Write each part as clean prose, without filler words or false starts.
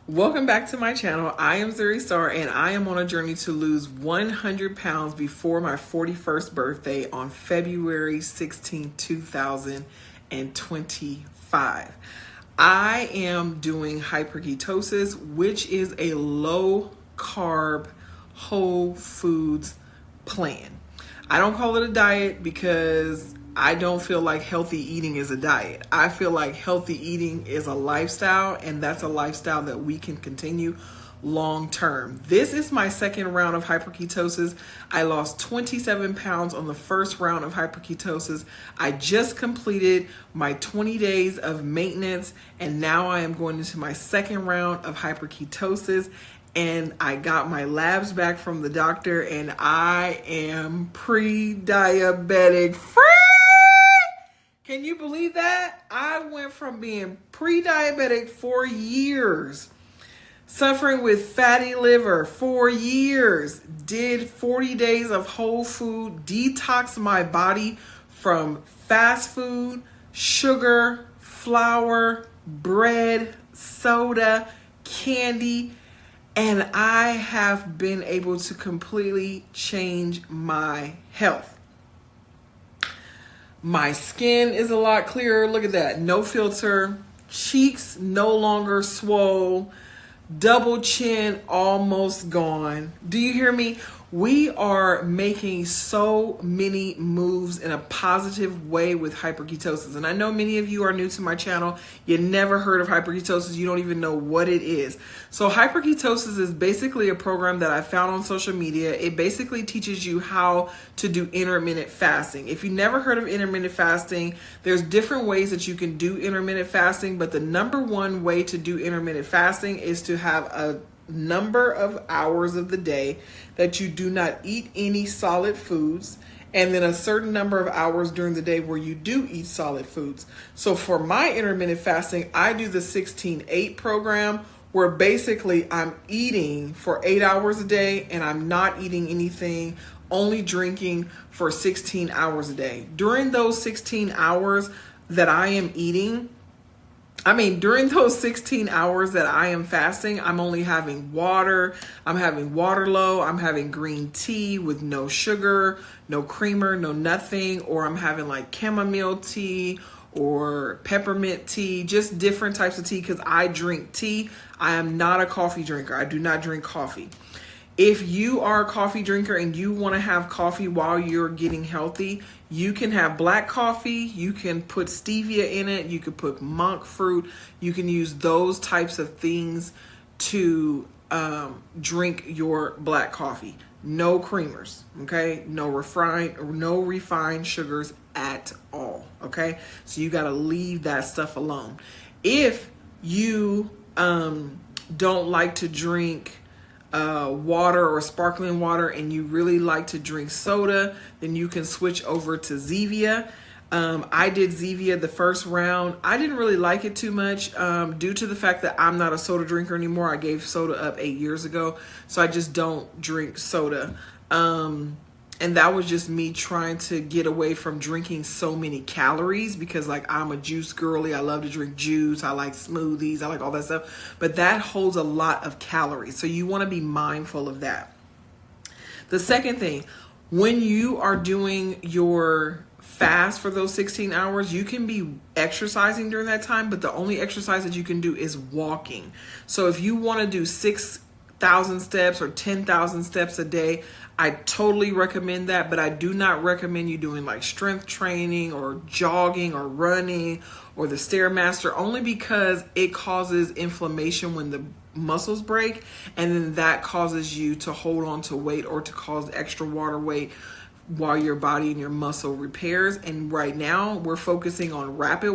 Welcome back to my channel. I am Zuri-Starr and I am on a journey to lose 100 pounds before my 41st birthday on February 16, 2025. I am doing Hyper-Ketosis, which is a low carb, whole foods plan. I don't call it a diet because I don't feel like healthy eating is a diet. I feel like healthy eating is a lifestyle, and that's a lifestyle that we can continue long term. This is my second round of hyperketosis. I lost 27 pounds on the first round of hyperketosis. I just completed my 20 days of maintenance, and now I am going into my second round of hyperketosis. And I got my labs back from the doctor, and I am pre-diabetic free. Can you believe that? I went from being pre-diabetic for years, suffering with fatty liver for years, did 40 days of whole food, detoxed my body from fast food, sugar, flour, bread, soda, candy, and I have been able to completely change my health. My skin is a lot clearer. Look at that. No filter. Cheeks no longer swole. Double chin almost gone. Do you hear me? We are making so many moves in a positive way with hyperketosis. And I know many of you are new to my channel. You never heard of hyperketosis. You don't even know what it is. So hyperketosis is basically a program that I found on social media. It basically teaches you how to do intermittent fasting. If you never heard of intermittent fasting, there's different ways that you can do intermittent fasting, but the number one way to do intermittent fasting is to have a number of hours of the day that you do not eat any solid foods, and then a certain number of hours during the day where you do eat solid foods. So for my intermittent fasting, I do the 16-8 program, where basically I'm eating for 8 hours a day and I'm not eating anything, only drinking for 16 hours a day. During those 16 hours that I am eating, during those 16 hours that I am fasting, I'm only having water. I'm having Waterloo. I'm having green tea with no sugar, no creamer, no nothing. Or I'm having like chamomile tea or peppermint tea, just different types of tea because I drink tea. I am not a coffee drinker. I do not drink coffee. If you are a coffee drinker and you want to have coffee while you're getting healthy, you can have black coffee, you can put stevia in it, you can put monk fruit, you can use those types of things to drink your black coffee. No creamers, okay? No refined sugars at all, okay? So you got to leave that stuff alone. If you don't like to drink water or sparkling water and you really like to drink soda, then you can switch over to Zevia. I did Zevia the first round. I didn't really like it too much due to the fact that I'm not a soda drinker anymore. I gave soda up 8 years ago, so I just don't drink soda. And that was just me trying to get away from drinking so many calories because like I'm a juice girly. I love to drink juice. I like smoothies. I like all that stuff. But that holds a lot of calories. So you want to be mindful of that. The second thing, when you are doing your fast for those 16 hours, you can be exercising during that time, but the only exercise that you can do is walking. So if you want to do 6,000 steps or 10,000 steps a day, I totally recommend that, but I do not recommend you doing like strength training or jogging or running or the Stairmaster, only because it causes inflammation when the muscles break, and then that causes you to hold on to weight or to cause extra water weight while your body and your muscle repairs. And right now we're focusing on rapid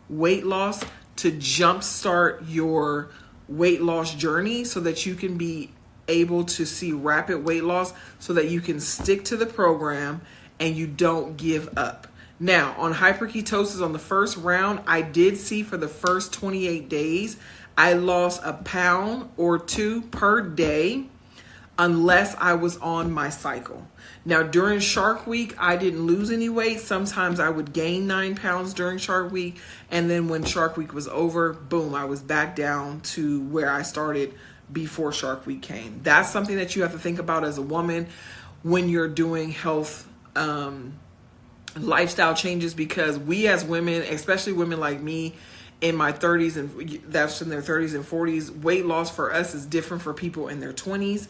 weight loss to jumpstart your weight loss journey so that you can be able to see rapid weight loss so that you can stick to the program and you don't give up. Now, on hyperketosis on the first round, I did see for the first 28 days, I lost a pound or two per day. unless I was on my cycle. Now, during Shark Week, I didn't lose any weight. Sometimes I would gain 9 pounds during Shark Week. And then when Shark Week was over, boom, I was back down to where I started before Shark Week came. That's something that you have to think about as a woman when you're doing health lifestyle changes, because we as women, especially women like me in my 30s, and that's in their 30s and 40s, weight loss for us is different for people in their 20s.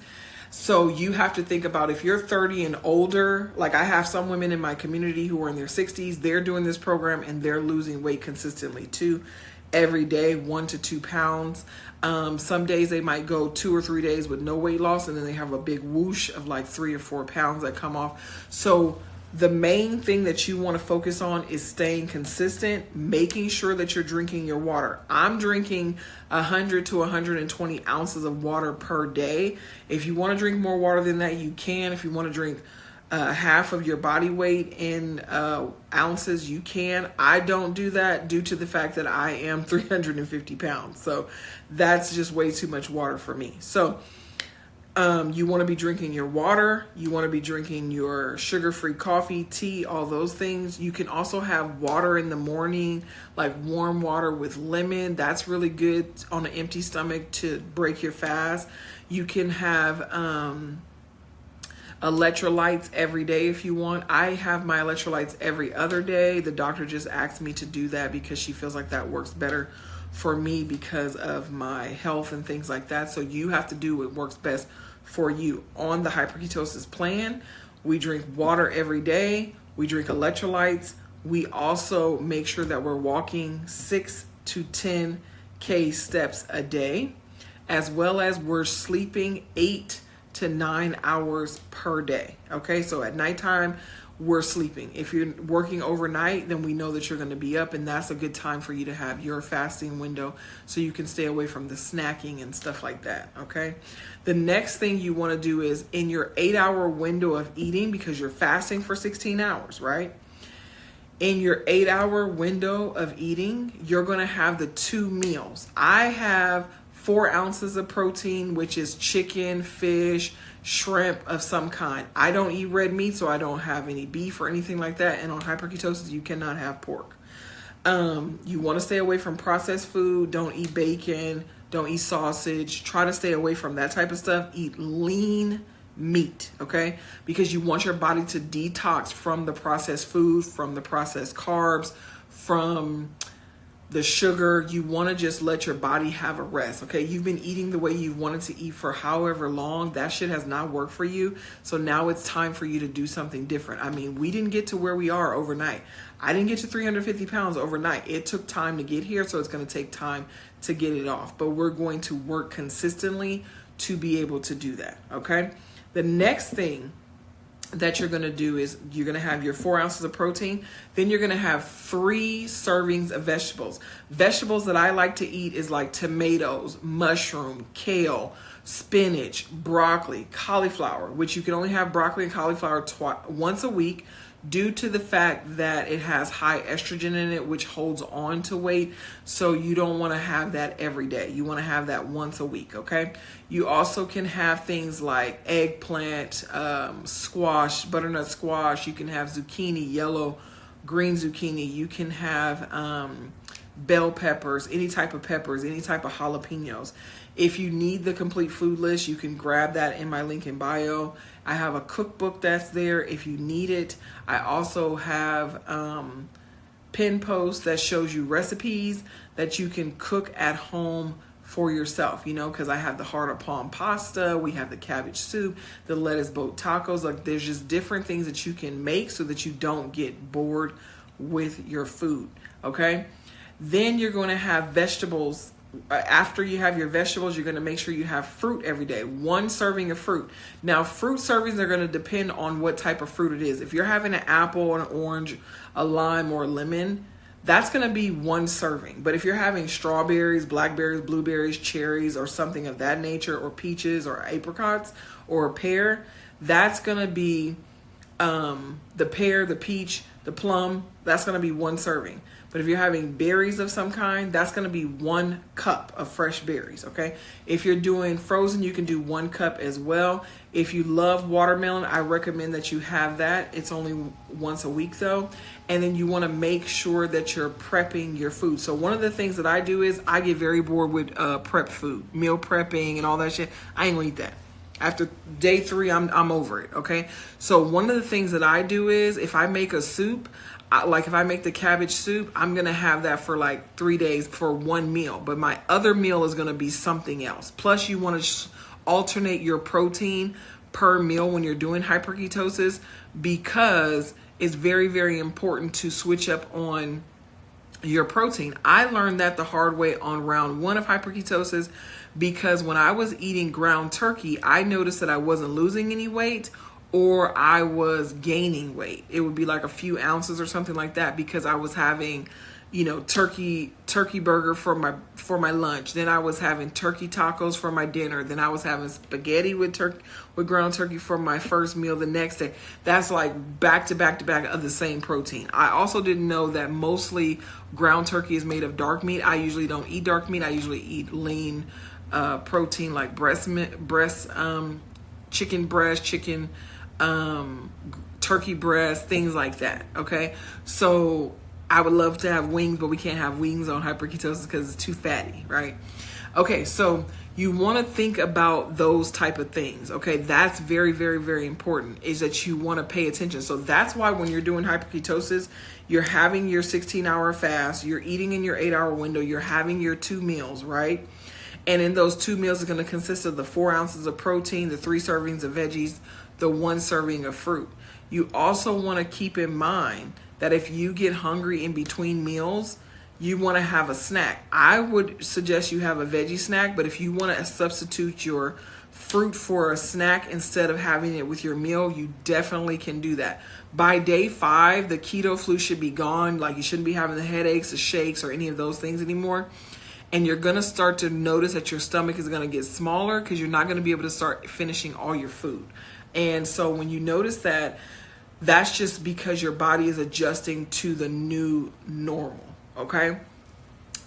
So you have to think about, if you're 30 and older, like I have some women in my community who are in their 60s, they're doing this program and they're losing weight consistently too, every day, 1 to 2 pounds. Some days they might go 2 or 3 days with no weight loss, and then they have a big whoosh of like 3 or 4 pounds that come off. So the main thing that you want to focus on is staying consistent, making sure that you're drinking your water. I'm drinking 100 to 120 ounces of water per day. If you want to drink more water than that, you can. If you want to drink half of your body weight in ounces, you can. I don't do that due to the fact that I am 350 pounds. So that's just way too much water for me. So you want to be drinking your water. You want to be drinking your sugar-free coffee, tea, all those things. You can also have water in the morning, like warm water with lemon. That's really good on an empty stomach to break your fast. You can have electrolytes every day if you want. I have my electrolytes every other day. The doctor just asked me to do that because she feels like that works better for me because of my health and things like that. So you have to do what works best for you. On the Hyper-Ketosis plan, we drink water every day. We drink electrolytes. We also make sure that we're walking 6 to 10K steps a day, as well as we're sleeping 8 to 9 hours per day. Okay, so at nighttime, we're sleeping. If you're working overnight, then we know that you're going to be up, and that's a good time for you to have your fasting window so you can stay away from the snacking and stuff like that. Okay. The next thing you want to do is in your 8-hour window of eating, because you're fasting for 16 hours, right? In your 8-hour window of eating, you're going to have the 2 meals. I have 4 ounces of protein, which is chicken, fish, shrimp of some kind. I don't eat red meat, so I don't have any beef or anything like that. And on Hyper-Ketosis, you cannot have pork. You want to stay away from processed food. Don't eat bacon. Don't eat sausage. Try to stay away from that type of stuff. Eat lean meat, okay? Because you want your body to detox from the processed food, from the processed carbs, from the sugar. You want to just let your body have a rest, okay? You've been eating the way you wanted to eat for however long. That shit has not worked for you. So now it's time for you to do something different. I mean, we didn't get to where we are overnight. I didn't get to 350 pounds overnight. It took time to get here, so it's going to take time to get it off. But we're going to work consistently to be able to do that, okay? The next thing that you're going to do is you're going to have your 4 ounces of protein. Then you're going to have 3 servings of vegetables. Vegetables that I like to eat is like tomatoes, mushroom, kale, spinach, broccoli, cauliflower, which you can only have broccoli and cauliflower once a week due to the fact that it has high estrogen in it, which holds on to weight. So you don't want to have that every day. You want to have that once a week, okay? You also can have things like eggplant, squash, butternut squash. You can have zucchini, yellow, green zucchini. You can have bell peppers, any type of peppers, any type of jalapenos. If you need the complete food list, you can grab that in my link in bio. I have a cookbook that's there if you need it. I also have pin posts that shows you recipes that you can cook at home for yourself, you know, because I have the heart of palm pasta, we have the cabbage soup, the lettuce boat tacos. Like, there's just different things that you can make so that you don't get bored with your food, okay? Then you're going to have vegetables. After you have your vegetables, you're going to make sure you have fruit every day. 1 serving of fruit. Now, fruit servings are going to depend on what type of fruit it is. If you're having an apple, an orange, a lime, or a lemon, that's going to be 1 serving. But if you're having strawberries, blackberries, blueberries, cherries, or something of that nature, or peaches, or apricots, or a pear, that's going to be the pear, the peach, the plum. That's going to be 1 serving. But if you're having berries of some kind, that's going to be 1 cup of fresh berries, okay? If you're doing frozen, you can do 1 cup as well. If you love watermelon, I recommend that you have that. It's only once a week though. And then you want to make sure that you're prepping your food. So one of the things that I do is I get very bored with prep food, meal prepping and all that shit. I ain't gonna eat that. After day 3, I'm over it, okay? So one of the things that I do is if I make a soup, like if I make the cabbage soup, I'm going to have that for like 3 days for 1 meal. But my other meal is going to be something else. Plus you want to alternate your protein per meal when you're doing hyperketosis, because it's very, very important to switch up on your protein. I learned that the hard way on round 1 of hyperketosis, because when I was eating ground turkey, I noticed that I wasn't losing any weight or I was gaining weight. It would be like a few ounces or something like that, because I was having, you know, turkey burger for my lunch. Then I was having turkey tacos for my dinner. Then I was having spaghetti with ground turkey for my first meal the next day. That's like back to back to back of the same protein. I also didn't know that mostly ground turkey is made of dark meat. I usually don't eat dark meat. I usually eat lean protein like chicken breast, turkey breast, things like that. Okay, so I would love to have wings, but we can't have wings on hyperketosis because it's too fatty, right? Okay, so you want to think about those type of things. Okay, that's very, very, very important, is that you want to pay attention. So that's why when you're doing hyperketosis, you're having your 16-hour fast, you're eating in your 8-hour window, you're having your 2 meals, right? And in those 2 meals, it's going to consist of the 4 ounces of protein, the 3 servings of veggies, the 1 serving of fruit. You also want to keep in mind that if you get hungry in between meals, you want to have a snack. I would suggest you have a veggie snack, but if you want to substitute your fruit for a snack instead of having it with your meal, you definitely can do that. By day 5, the keto flu should be gone. Like, you shouldn't be having the headaches, the shakes, or any of those things anymore. And you're going to start to notice that your stomach is going to get smaller because you're not going to be able to start finishing all your food. And so when you notice that, that's just because your body is adjusting to the new normal, okay?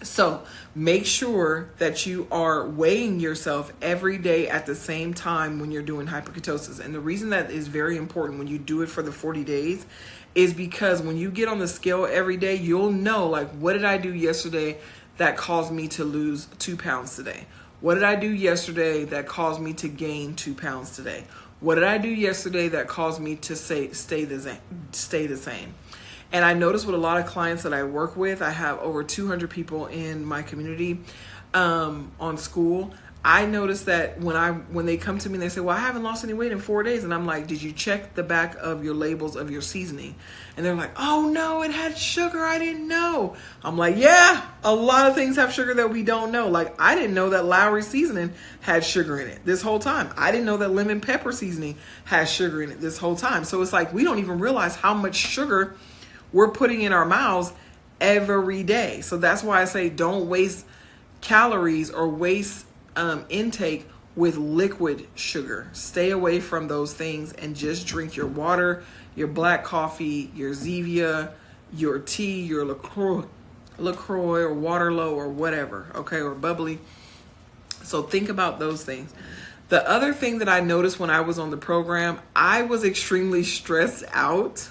So make sure that you are weighing yourself every day at the same time when you're doing hyperketosis. And the reason that is very important when you do it for the 40 days is because when you get on the scale every day, you'll know, like, what did I do yesterday that caused me to lose 2 pounds today? What did I do yesterday that caused me to gain 2 pounds today? What did I do yesterday that caused me to stay the same? And I notice with a lot of clients that I work with, I have over 200 people in my community on school. I notice that when they come to me and they say, well, I haven't lost any weight in 4 days. And I'm like, did you check the back of your labels of your seasoning? And they're like, oh no, it had sugar. I didn't know. I'm like, yeah, a lot of things have sugar that we don't know. Like, I didn't know that Lowry seasoning had sugar in it this whole time. I didn't know that lemon pepper seasoning has sugar in it this whole time. So it's like, we don't even realize how much sugar we're putting in our mouths every day. So that's why I say don't waste calories or waste intake with liquid sugar. Stay away from those things and just drink your water, your black coffee, your Zevia, your tea, your LaCroix or Waterloo or whatever, okay, or bubbly. So think about those things. The other thing that I noticed when I was on the program, I was extremely stressed out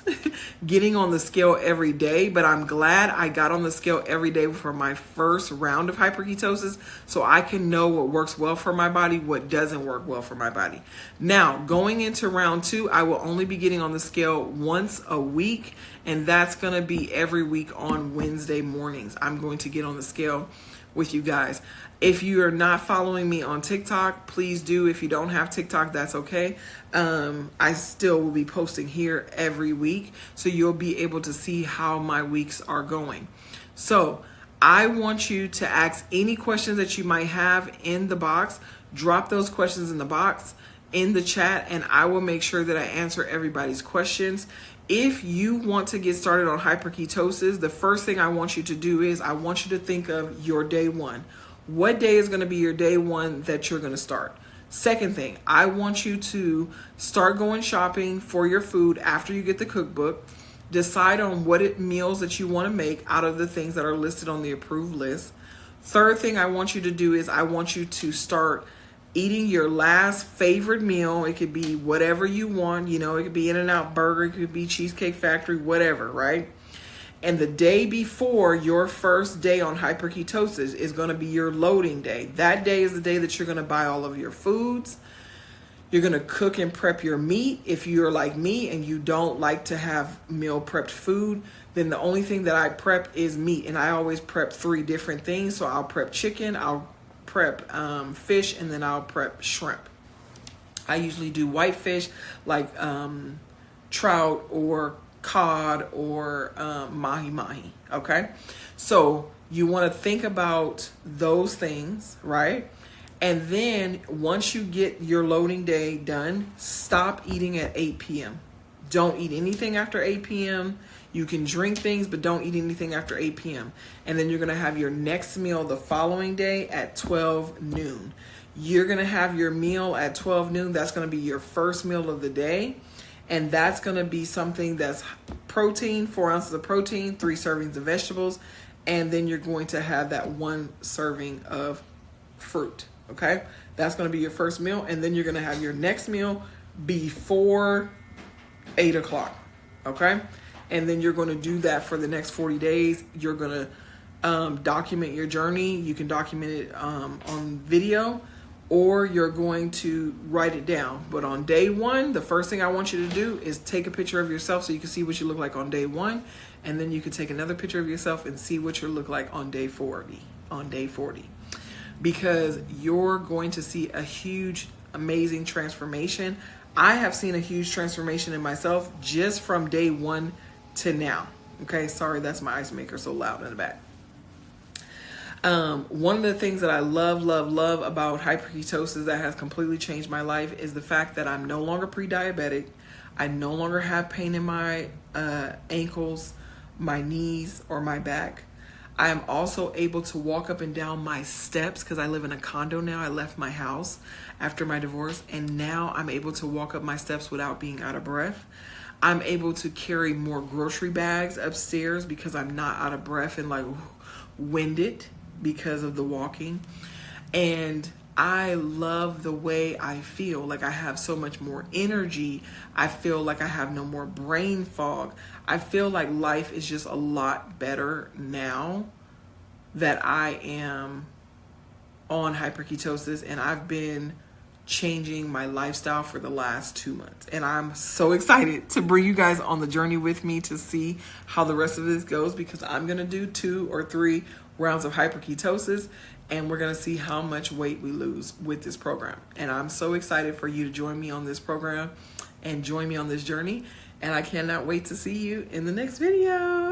getting on the scale every day, but I'm glad I got on the scale every day for my first round of hyperketosis so I can know what works well for my body, what doesn't work well for my body. Now, going into round 2, I will only be getting on the scale once a week, and that's going to be every week on Wednesday mornings. I'm going to get on the scale with you guys. If you are not following me on TikTok, please do. If you don't have TikTok, that's okay. I still will be posting here every week, so you'll be able to see how my weeks are going. So I want you to ask any questions that you might have in the box. Drop those questions in the box in the chat, and I will make sure that I answer everybody's questions. If you want to get started on hyperketosis, the first thing I want you to do is I want you to think of your day 1. What day is going to be your day 1 that you're going to start? Second thing, I want you to start going shopping for your food after you get the cookbook. Decide on what meals that you want to make out of the things that are listed on the approved list. Third thing I want you to do is I want you to start eating your last favorite meal. It could be whatever you want. You know, it could be In-N-Out Burger, it could be Cheesecake Factory, whatever, right? And the day before your first day on hyperketosis is going to be your loading day. That day is the day that you're going to buy all of your foods. You're going to cook and prep your meat. If you're like me and you don't like to have meal prepped food, then the only thing that I prep is meat. And I always prep 3 different things. So I'll prep chicken, I'll prep fish, and then I'll prep shrimp. I usually do white fish like trout or cod or mahi-mahi, okay? So you want to think about those things, right? And then once you get your loading day done, stop eating at 8 p.m. Don't eat anything after 8 p.m. You can drink things, but don't eat anything after 8 p.m. And then you're going to have your next meal the following day at 12 noon. You're going to have your meal at 12 noon. That's going to be your first meal of the day. And that's going to be something that's protein, 4 ounces of protein, 3 servings of vegetables. And then you're going to have that 1 serving of fruit. Okay, that's going to be your first meal. And then you're going to have your next meal before 8 o'clock. Okay, and then you're going to do that for the next 40 days. You're going to document your journey. You can document it on video, or you're going to write it down. But on day 1, the first thing I want you to do is take a picture of yourself so you can see what you look like on day 1. And then you can take another picture of yourself and see what you look like on day 40. Because you're going to see a huge, amazing transformation. I have seen a huge transformation in myself just from day 1 to now. Okay, sorry, that's my ice maker so loud in the back. One of the things that I love about hyperketosis that has completely changed my life is the fact that I'm no longer pre-diabetic. I no longer have pain in my ankles, my knees, or my back. I am also able to walk up and down my steps because I live in a condo now. I left my house after my divorce, and now I'm able to walk up my steps without being out of breath. I'm able to carry more grocery bags upstairs because I'm not out of breath and like winded because of the walking. And I love the way I feel. Like I have so much more energy. I feel like I have no more brain fog. I feel like life is just a lot better now that I am on hyperketosis, and I've been changing my lifestyle for the last 2 months. And I'm so excited to bring you guys on the journey with me to see how the rest of this goes, because I'm going to do 2 or 3 rounds of hyperketosis, and we're going to see how much weight we lose with this program. And I'm so excited for you to join me on this program and join me on this journey. And I cannot wait to see you in the next video.